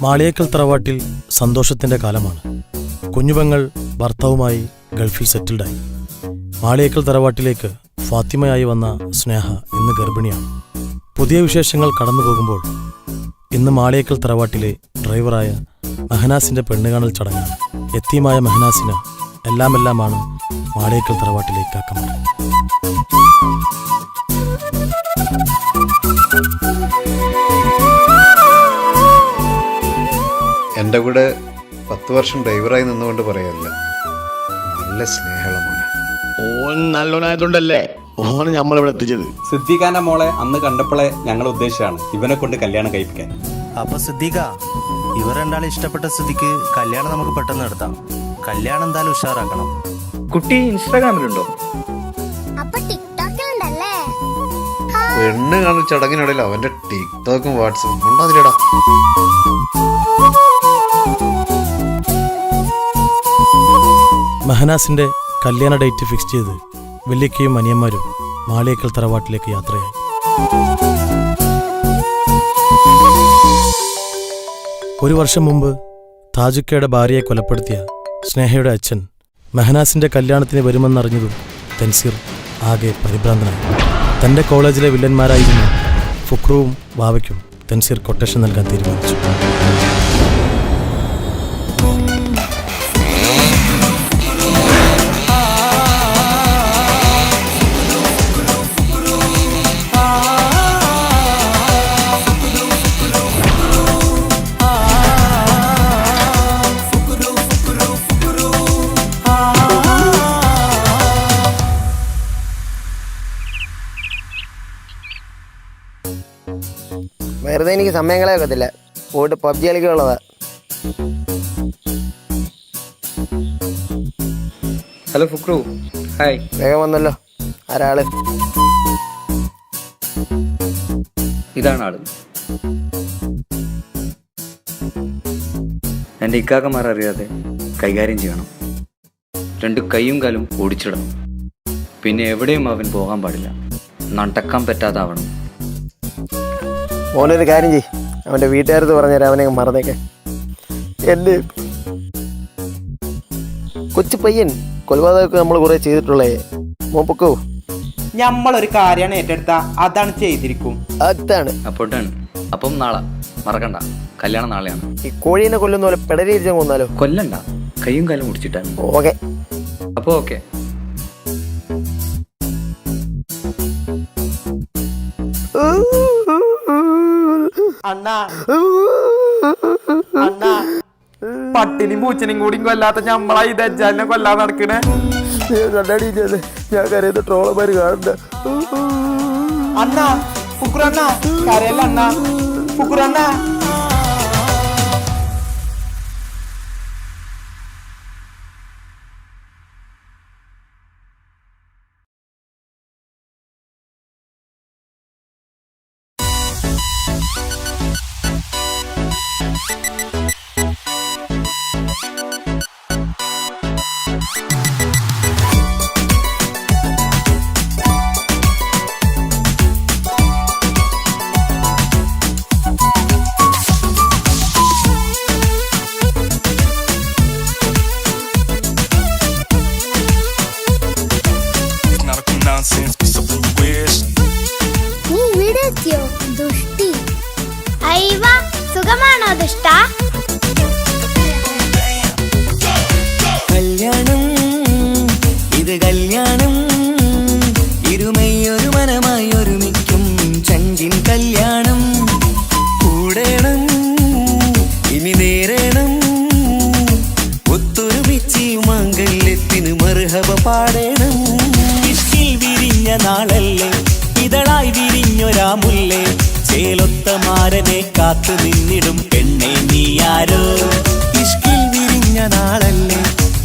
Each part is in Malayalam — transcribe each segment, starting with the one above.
മാളിയേക്കൽ തറവാട്ടിൽ സന്തോഷത്തിന്റെ കാലമാണ്. കുഞ്ഞുപെങ്ങൾ ഭർത്താവുമായി ഗൾഫിൽ സെറ്റിൽഡായി. മാളിയേക്കൽ തറവാട്ടിലേക്ക് ഫാത്തിമയായി വന്ന സ്നേഹ ഇന്ന് ഗർഭിണിയാണ്. പുതിയ വിശേഷങ്ങൾ കടന്നു പോകുമ്പോൾ ഇന്ന് മാളിയേക്കൽ തറവാട്ടിലെ ഡ്രൈവറായ മെഹനാസിന്റെ പെണ്ണുകാണൽ ചടങ്ങാണ്. യത്തീമായ മെഹനാസിന് എല്ലാമെല്ലാമാണ് മാളിയേക്കൽ തറവാട്ടിലെ കാക്കമാർ. എൻ്റെ കൂടെ 10 വർഷം ഡ്രൈവറായി നിന്നുകൊണ്ട് പറയല്ല, നല്ല സ്നേഹമാണ്. ഓൻ നല്ലോനായതുകൊണ്ടല്ലേ ഓന് നമ്മളിവിടെ എത്തിച്ചത്. സിദ്ദീഖാന്റെ മോളെ അന്ന് കണ്ടപ്പോഴേ ഞങ്ങൾ ഉദ്ദേശിച്ചാണ് ഇവനെ കൊണ്ട് കല്യാണം കഴിപ്പിക്കാൻ. അപ്പൊ സിദ്ദീഖ, ഇവർ രണ്ടാളും ഇഷ്ടപ്പെട്ട സ്ഥിതിക്ക് കല്യാണം നമുക്ക് പെട്ടെന്ന് നടത്താം. കല്യാണം എന്തായാലും ഉഷാറാക്കണം. കുട്ടി ഇൻസ്റ്റാഗ്രാമിലുണ്ടോ? പെണ്ണ് കാണുന്ന ചടങ്ങിനിടയിൽ അവന്റെ ടിക്ടോക്കും വാട്സപ്പും ഉണ്ടാതില്ലടാ. മെഹനാസിന്റെ കല്യാണ ഡേറ്റ് ഫിക്സ് ചെയ്ത് വല്യക്കയും അനിയന്മാരും മാളിയേക്കൽ തറവാട്ടിലേക്ക് യാത്രയായി. ഒരു വർഷം മുമ്പ് താജുക്കയുടെ ഭാര്യയെ കൊലപ്പെടുത്തിയ സ്നേഹയുടെ അച്ഛൻ മെഹനാസിന്റെ കല്യാണത്തിന് വരുമെന്നറിഞ്ഞതും തൻസീർ ആകെ പരിഭ്രാന്തനായി. തന്റെ കോളേജിലെ വില്ലന്മാരായിരുന്ന ഫുക്രുവും വാവയ്ക്കും തൻസീർ കൊട്ടേഷൻ നൽകാൻ തീരുമാനിച്ചു. വെറുതെ എനിക്ക് സമയം കളയാക്കത്തില്ല, പോയിട്ട് പബ്ജി കളിക്കുള്ളതാ. Hello Fukru, hi. വേഗം വന്നല്ലോ. ആരാള്? ഇതാണ് ആള്. എൻ്റെ ഇക്കാക്കമാർ അറിയാതെ കൈകാര്യം ചെയ്യണം. 2 കൈയും കാലും ഓടിച്ചിടണം. പിന്നെ എവിടെയും അവൻ പോകാൻ പാടില്ല. നടക്കാൻ പറ്റാതാവണം. മോനൊരു കാര്യം ചെയ്യ്, അവൻ്റെ വീട്ടുകാരത്ത് പറഞ്ഞുതരാം, അവനെ മറന്നേക്കെ. എൻ്റെ കൊച്ചു പയ്യൻ കൊലപാതകമൊക്കെ നമ്മൾ കുറേ ചെയ്തിട്ടുള്ളേ. മോൻ പൊക്കോ. നമ്മളൊരു കാര്യമാണ് ഏറ്റെടുത്ത അതാണ് ചെയ്തിരിക്കും. അതാണ് അപ്പോട്ടാണ്. അപ്പം നാളെ മറക്കണ്ട, കല്യാണം നാളെയാണ്. ഈ കോഴീനെ കൊല്ലുന്ന പോലെ പെടലിരിച്ചാൽ കൊന്നാലോ? കൊല്ലണ്ട, കൈയും കാലും ഓടിച്ചിട്ടാണ്. ഓക്കെ. അപ്പോൾ ഓക്കെ. അണ്ണാ അണ്ണാ, പട്ടിനും പൂച്ചനും കൂടി കൊല്ലാത്ത ഞമ്മളാ ഈ ദജ്ജാലിനെ കൊല്ലാൻ നടക്കണേ. ഞാൻ കരയുന്ന ട്രോളന്മാര് കാണണ്ട. അണ്ണാ ഫുക്രണ്ണ കരയല്ല അണ്ണാ, ഫുക്രണ്ണ. സുഖമാണോ ദുഷ്ട? കല്യാണം ഇത് കല്യാണം, ഇരുമയൊരു മനമായി ഒരുമിക്കും ചങ്കിൻ കല്യാണം. കൂടേണം ഇനി നേരേണം, ഒത്തൊരുമിച്ച് മംഗല്യത്തിന് മർഹബ പാടേണം. ഇഷ്കിൽ വിരിഞ്ഞ നാളല്ലേ, ഇതളായി വിരിഞ്ഞൊരാ മുല്ലേ, ചേലൊത്ത മാരനെ കാത്തു നിന്നിടും പെണ്ണെ നീയാരോ. ഇഷ്കിൽ വിരിഞ്ഞ നാളല്ലേ,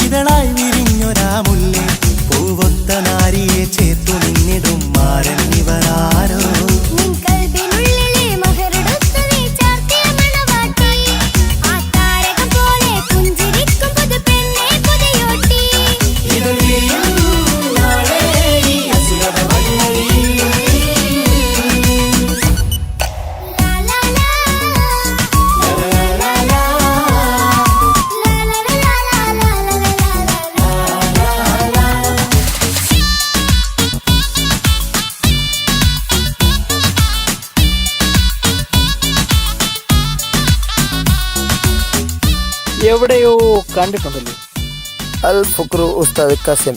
ഇതളായി വിരിഞ്ഞൊരാ മുല്ലേ, പൂവൊത്ത നാരിയെ ചേർത്തു നിന്നിടും മാരൻ ഇവരാരോ. എവിടെയോ കണ്ടിട്ടുണ്ടല്ലോ. അൽ ഫുക്രു ഉസ്താദ് കസിൻ.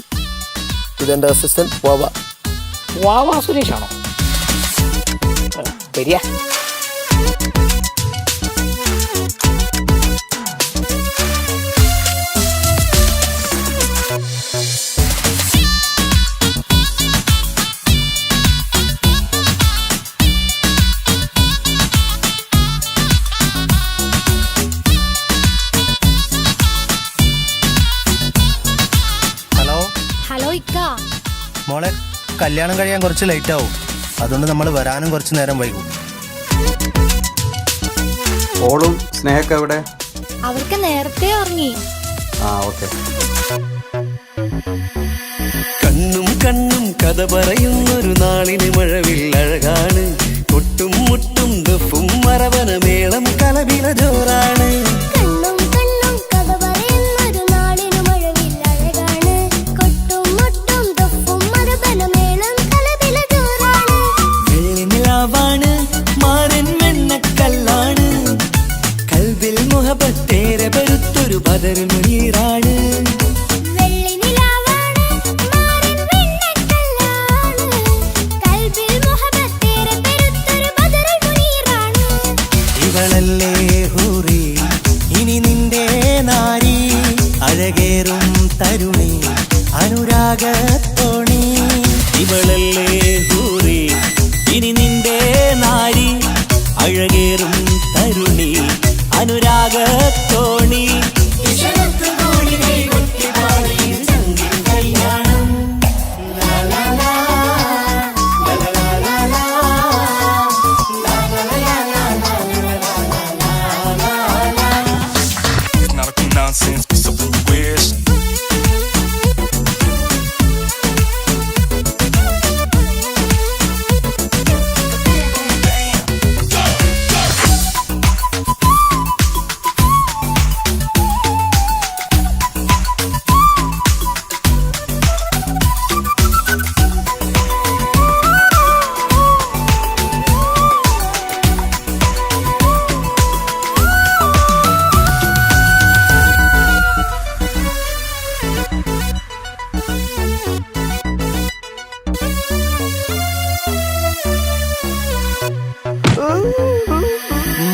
ഇതെൻ്റെ അസിസ്റ്റന്റ് വാവ. വാവാ സുരേഷാണോ? വരിക. ഹലോ ഹലോ ഇക്ക. മോളെ, കല്യാണം കഴിയാൻ കുറച്ച് ലേറ്റ് ആവും. അതുകൊണ്ട് നമ്മൾ വരാനും കുറച്ച് നേരം വൈകും. ഓളും സ്നേഹൊക്കെ എവിടെ? അവർക്ക് നേരത്തെ ഉറങ്ങി. ഓക്കെ. കണ്ണും കണ്ണും കഥ പറയുന്നൊരു നാളിന് മഴവിൽ അഴകാണ്. കൊട്ടും മുട്ടും ദഫും മറവന മേളം കലപില ജോറാണ്. കണ്ണും കണ്ണും കഥ പറയുന്നൊരു നാളിനു മഴവിൽ അഴകാണ്. കൊട്ടും മുട്ടും ദഫും മരബല മേളം കലപില ജോറാണ്. വെള്ളിനിലാവാണ് മാരൻ വെണ്ണക്കല്ലാണ്. കൽബിൽ മുഹബത്തേരെ പെരുത്തൊരു ബദർ മുനീറാണ്. വെള്ളി നിലാവാണ് മാറിൻ വെണ്ണക്കല്ലാണ്. കൽബിൽ മുഹബത്തേറെ പെരുത്തൊരു ബദറുൽ മുനീറാണ്. ഇവളല്ലേ ഹൂറി ഇനി നിന്റെ നാരി, അഴകേറും തരുണി അനുരാഗത്തോണി. ഇവളല്ലേ ഹൂറി ഇനി നിന്റെ നാരി, അഴകേറും തരുണി അനുരാഗത്തോണി.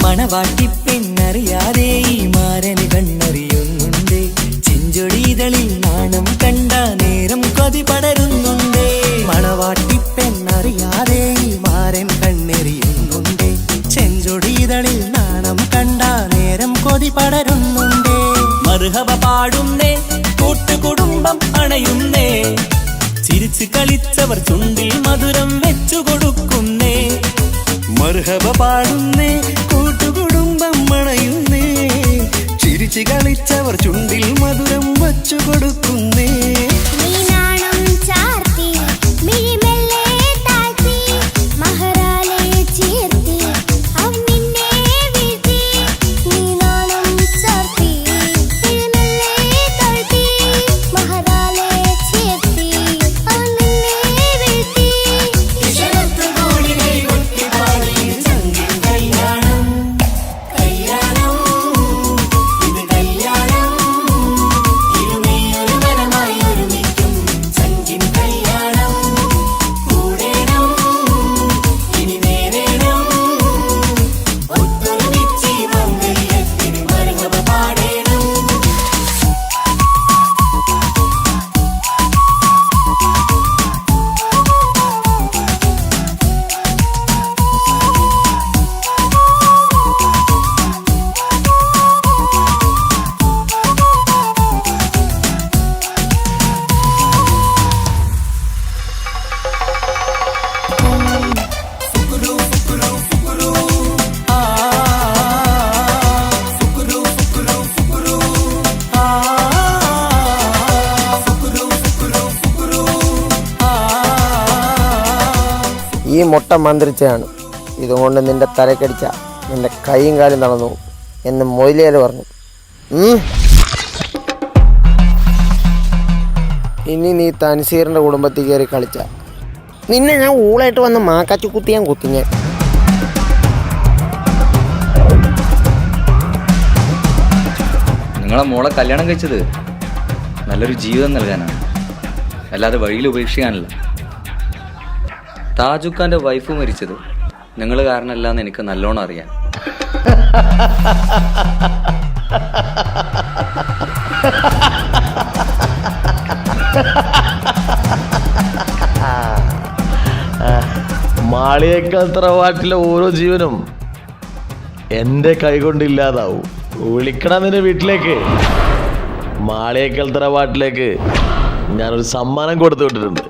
മണവാട്ടി പെണ്ണറിയാതെ ഈ മാരന് കണ്ണറിയുന്നുണ്ട്. ചെഞ്ചൊടിതളിൽ നാണം കണ്ട നേരം കൊതി പടരുന്നുണ്ട്. മണവാട്ടി പെണ്ണറിയാതെ ഈ മാരൻ കണ്ണെറിയുന്നുണ്ട്. ചെഞ്ചൊടിതളിൽ നാണം കണ്ട നേരം കൊതി പടരുന്നുണ്ട്. മർഹബ പാടുന്നേ കൂട്ടുകുടുംബം അണയുന്നേ. ചിരിച്ചു കളിച്ചവർ ചുണ്ടിൽ മധുരം വെച്ചു കൊടുക്കുന്നേ. മർഹബ പാടുന്നേ കൂട്ടുകുടുംബം അണയുന്നേ. ചിരിച്ചു കളിച്ചവർ ചുണ്ടിൽ മധുരം വച്ചു കൊടുക്കുന്നേ. നീനാണം ചാർത്തി മിഴിമെല്ലെ താഴ്ത്തി മഹറാലെ ചേർത്തി അവൻ നിന്നെ വീഴ്ത്തി. നീനാണം ചാർത്തി മിഴിമെല്ലെ താഴ്ത്തി മഹറാലെ ചേർത്തി അവൻ നിന്നെ വീഴ്ത്തി. ഈ മുട്ട മന്ത്രിച്ചാണ്. ഇതുകൊണ്ട് നിന്റെ തലക്കടിച്ച നിന്റെ കൈയും കാലും നടന്നു എന്ന് മൊയ്ലിയാൽ പറഞ്ഞു. ഇനി നീ തൻസീറിൻ്റെ കുടുംബത്തിൽ കയറി കളിച്ച നിന്നെ ഞാൻ ഊളായിട്ട് വന്ന് മാക്കാച്ചു കുത്തിയാൻ കുത്തിഞ്ഞ. നിങ്ങൾ നിങ്ങളെ മോളെ കല്യാണം കഴിച്ചത് നല്ലൊരു ജീവിതം നൽകാനാണ്, അല്ലാതെ വഴിയിൽ ഉപേക്ഷിക്കാനല്ല. താജുഖാന്റെ വൈഫ് മരിച്ചത് നിങ്ങൾ കാരണമല്ലാന്ന് എനിക്ക് നല്ലോണം അറിയാം. മാളിയേക്കൽ തറവാട്ടിലെ ഓരോ ജീവനും എൻ്റെ കൈകൊണ്ട് ഇല്ലാതാവും. വിളിക്കണം നിന്റെ വീട്ടിലേക്ക്. മാളിയേക്കൽ തറവാട്ടിലേക്ക് ഞാനൊരു സമ്മാനം കൊടുത്തു വിട്ടിട്ടുണ്ട്.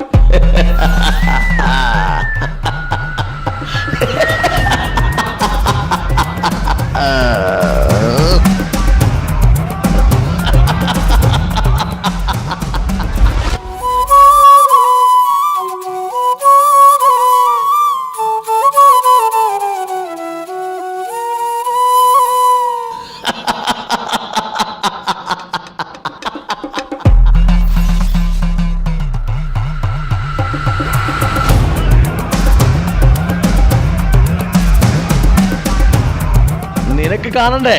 നിനക്ക് കാണണ്ടേ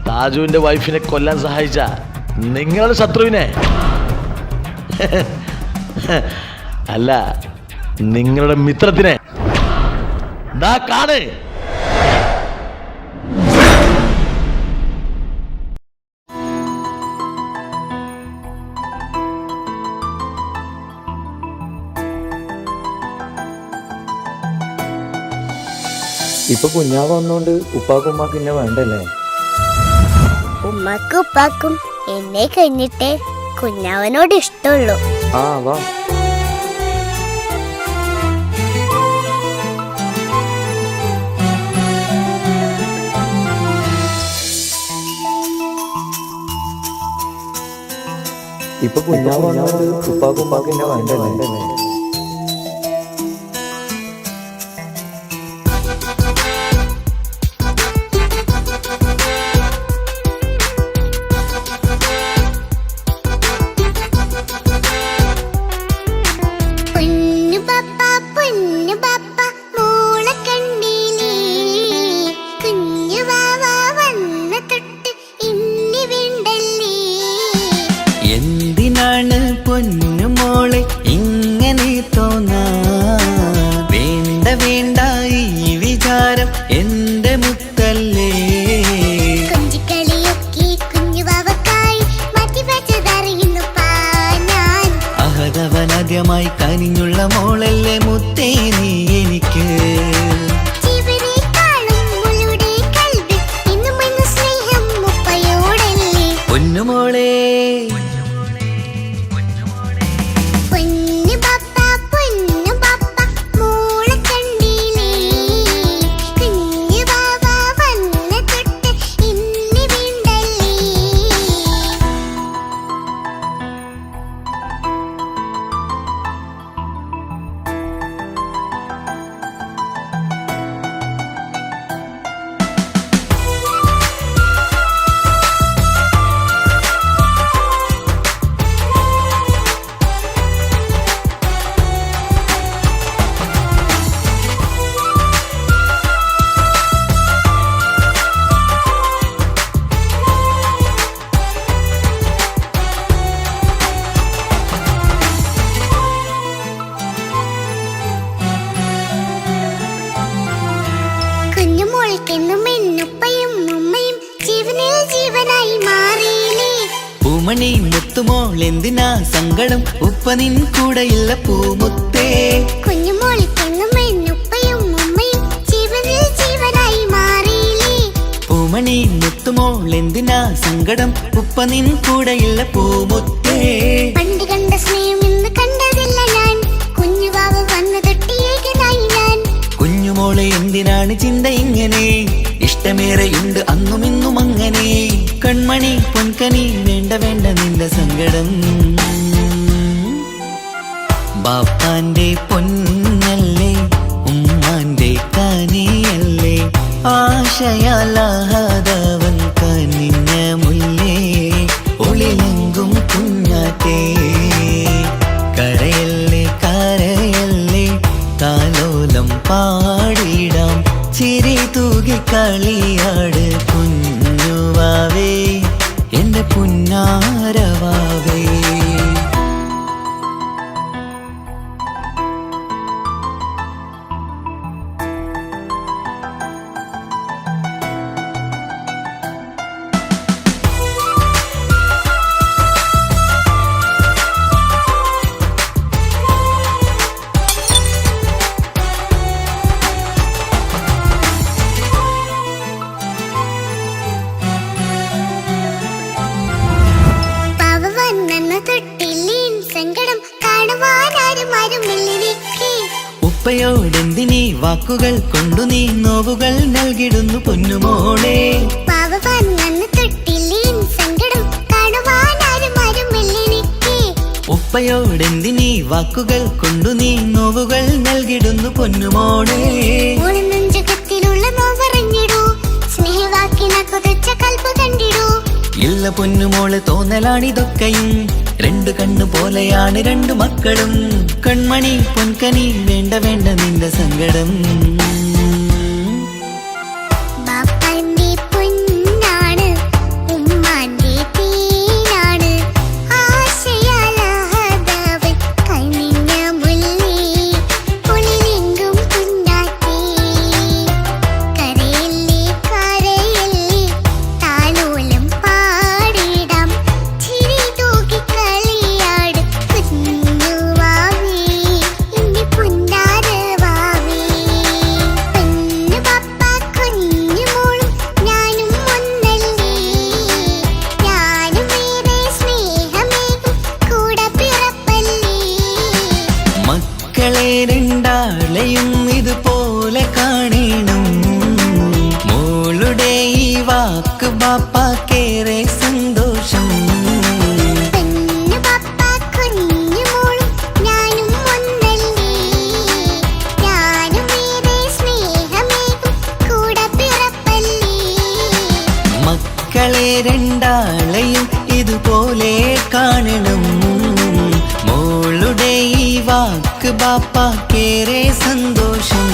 താജുവിന്റെ വൈഫിനെ കൊല്ലാൻ സഹായിച്ച നിങ്ങളുടെ ശത്രുവിനെ? അല്ല, നിങ്ങളുടെ മിത്രത്തിനെ. ദാ കാണ്. ഇപ്പൊ കുഞ്ഞാവ് വന്നോണ്ട് ഉപ്പാക്കും ഉമ്മാക്കും എന്നെ വേണ്ടല്ലേ? ഉമ്മക്കും ഉപ്പാക്കും എന്നെ കഴിഞ്ഞിട്ടേ കുഞ്ഞാവനോട് ഇഷ്ടമുള്ളൂ. ആ വാ. ഇപ്പൊ കുഞ്ഞാവ് വന്നോണ്ട് ഉപ്പാക്കും ഉമ്മാക്കും എന്നെ വേണ്ടല്ലേ? എന്തിനാണ് പൊന്നുമോളെ ഇങ്ങനെ തോന്നാ? വേണ്ട വേണ്ട ഈ വിചാരം എന്റെ മുത്തല്ലേ. അഹതവനാദ്യമായി കനിഞ്ഞുള്ള മോളല്ലേ മുത്തേ നീ എനിക്ക്. പൊന്നുമോളെ പൂമണി മുത്തുമോൾ എന്തിനാ സങ്കടം? ഉപ്പ നിൻ കൂടെയില്ല പൂമുത്തേ. പൂമണി മുത്തുമോൾ എന്തിനാ സങ്കടം? ഉപ്പ നിൻ കൂടെയില്ല പൂമുത്തേ. പണ്ട് കണ്ട സ്നേഹം ഇന്ന് കണ്ടതില്ല ഞാൻ. കുഞ്ഞുവാവ വന്നു തൊട്ടിയേകനായി ഞാൻ. കുഞ്ഞുമോളെ എന്തിനാണ് ചിന്ത ഇങ്ങനെ? ഇഷ്ടമേറെയുണ്ട് അന്നും ഇന്നും അങ്ങനെ. കൺമണി പൊൻകനി വേണ്ട വേണ്ട നിന്റെ സങ്കടം. ബാപ്പാന്റെ പൊന്നല്ലേ ഉമ്മാന്റെ കനിയല്ലേ. ആശയാലാഹതവൻ കനിഞ്ഞ മുല്ലേ. ഒളിലെങ്കും കുഞ്ഞാറ്റേ കരയല്ലേ കരയല്ലേ. താലോലം പാടിടാം ചിരി തൂകി കളിയാട് കുഞ്ഞുവാവേ. എന്റെ പുന്നാരവാവേ. ഉപ്പയോടെന്തിനീ വാക്കുകൾ കൊണ്ടു നീ നോവുകൾ നൽകിടുന്നു പൊന്നുമോളെ. ഉപ്പയോടെന്തിനീ വാക്കുകൾ കൊണ്ടു നീ നോവുകൾ നൽകിടുന്നു പൊന്നുമോളെ. ഇല്ല പൊന്നുമോള് തോന്നലാണിതൊക്കെയും, രണ്ടു കണ്ണു പോലെയാണ് രണ്ടു മക്കളും. കൺമണി പൊൻകനി വേണ്ട വേണ്ട നിന്റെ സങ്കടം. രണ്ടാളെയും ഇതുപോലെ കാണണം. മോളുടെ ഈ വാക്ക് ബാപ്പാക്കേറെ സന്തോഷം. മക്കളെ രണ്ടാളെയും ഇതുപോലെ കാണണം. മോളുടെ ഈ വാക്ക് ബാപ്പാക്കേറെ സന്തോഷം.